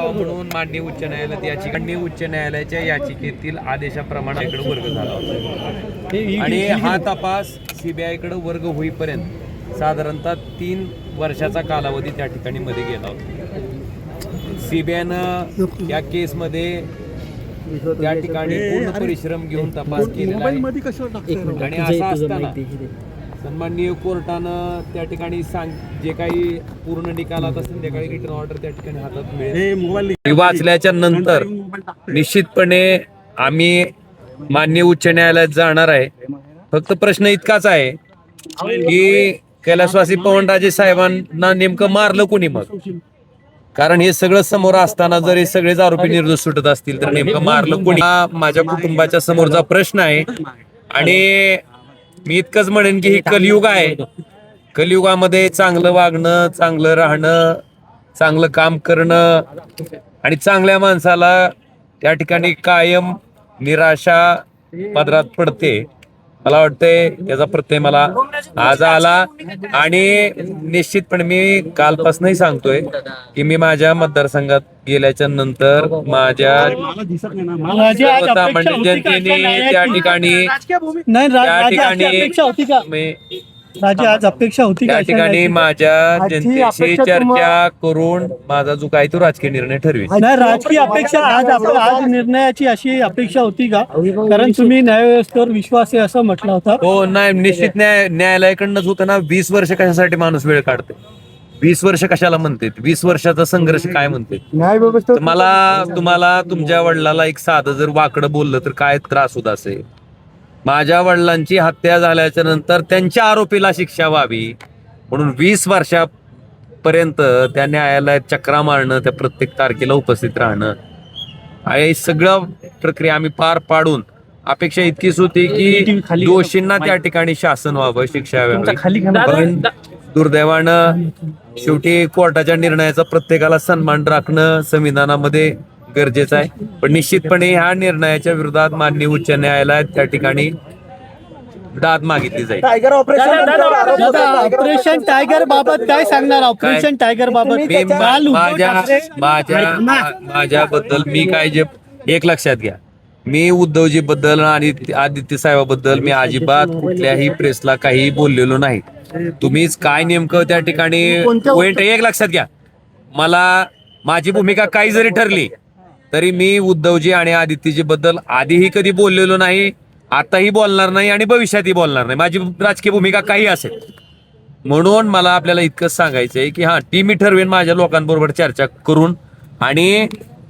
करावा म्हणून माननीय उच्च न्यायालयात उच्च न्यायालयाच्या याचिकेतील आदेशाप्रमाणे इकडे वर्ग झाला होता आणि हा तपास सीबीआयकडे वर्ग होईपर्यंत साधारणतः 3 वर्षाचा कालावधी त्या ठिकाणी मध्ये गेला होता. सीबीआयनं या केसमध्ये त्या ठिकाणी पूर्ण परिश्रम घेऊन तपास केलेला आहे आणि असं असताना सन्माननीय कोर्टानं त्या ठिकाणी जे काही पूर्ण निकालात असेल त्या काही रिटर्न ऑर्डर त्या ठिकाणी हातात मिळेल वाचल्याच्या नंतर निश्चितपणे आम्ही माननीय उच्च न्यायालयात जाणार आहे. फक्त प्रश्न इतकाच आहे की कैलासवासी पवनराजे साहेबांना नेमकं मारलं कोणी मग? कारण हे सगळं समोर असताना जर हे सगळेच आरोपी निर्दोष सुटत असतील तर नेमकं मारलं कोणी? हा माझ्या कुटुंबाच्या समोरचा प्रश्न आहे आणि मी इतकंच म्हणेन की ही कलियुग आहे. कलियुगामध्ये चांगलं वागणं, चांगलं राहणं, चांगलं काम करणं आणि चांगल्या माणसाला त्या ठिकाणी कायम निराशा पदरात पडते. मला वाटतंय याचा प्रत्यय मला आज आला आणि निश्चितपणे मी कालपासूनही सांगतोय की मी माझ्या मतदारसंघात गेल्याच्या नंतर माझ्या सामान्य जनतेने त्या ठिकाणी त्या ठिकाणी माझ्या जनतेशी चर्चा करून माझा जो काही तो राजकीय निर्णय ठरवेल. राजकीय अपेक्षा आज निर्णयाची अशी अपेक्षा होती का? कारण तुम्ही न्यायव्यवस्थेवर विश्वास आहे असं म्हटलं होतं. हो नाही, निश्चित न्यायालयाकडनंच होतं ना. 20 वर्ष कशासाठी माणूस वेळ काढते? 20 वर्ष कशाला म्हणते? 20 वर्षाचा संघर्ष काय म्हणते? तुम्हाला तुमच्या वडिलाला एक साधं जर वाकडं बोललं तर काय त्रास होत असेल? माझ्या वडिलांची हत्या झाल्याच्या नंतर त्यांच्या आरोपीला शिक्षा व्हावी म्हणून 20 वर्षापर्यंत त्या न्यायालयात चक्रा मारणं, त्या प्रत्येक तारखेला उपस्थित राहणं आणि सगळं प्रक्रिया आम्ही पार पाडून अपेक्षा इतकीच होती की दोषींना त्या ठिकाणी शासन व्हावं, शिक्षा व्हावी. पण दुर्दैवानं शेवटी कोर्टाच्या निर्णयाचा प्रत्येकाला सन्मान राखणं संविधानामध्ये गरजेचं आहे. पण निश्चितपणे ह्या निर्णयाच्या विरोधात माननीय उच्च न्यायालयात त्या ठिकाणी दाद मागितली जाईल. ऑपरेशन टायगर बाबत काय सांगणार? ऑपरेशन टायगर बाबत माझ्याबद्दल मी काय जे एक लक्षात घ्या, मी उद्धवजी बद्दल आणि आदित्य साहेबाबद्दल मी अजिबात कुठल्याही प्रेसला काही बोललेलो नाही. तुम्हीच काय नेमकं त्या ठिकाणी पॉइंट एक लक्षात घ्या. माझी भूमिका काही जरी ठरली तरी मी उद्धवजी आणि आदित्यजी बद्दल आधीही कधी बोललेलो नाही, आताही बोलणार नाही आणि भविष्यातही बोलणार नाही. माझी राजकीय भूमिका काही असेल. म्हणून मला आपल्याला इतकंच सांगायचंय की ती मी ठरवेन माझ्या लोकांबरोबर चर्चा करून. आणि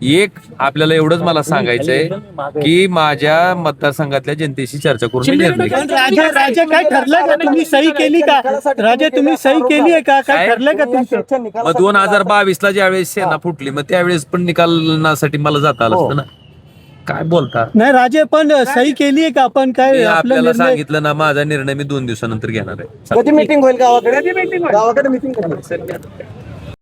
एक आपल्याला एवढंच मला सांगायचंय की माझ्या मतदारसंघातल्या जनतेशी चर्चा करून निर्णय राजा काय ठरलं का? तुम्ही सही केली का? राजा तुम्ही सही केली आहे का? काय ठरलं का तुमचं? मग 2022 ला ज्यावेळेस सेना फुटली मग त्यावेळेस पण निकालासाठी मला जाता आलं असतं ना. काय बोलता? नाही राजे, पण सही केली आहे का आपण? काय आपल्याला सांगितलं ना, माझा निर्णय मी 2 दिवसानंतर घेणार आहे. कधी मीटिंग होईल गावाकडे? गावाकडे मीटिंग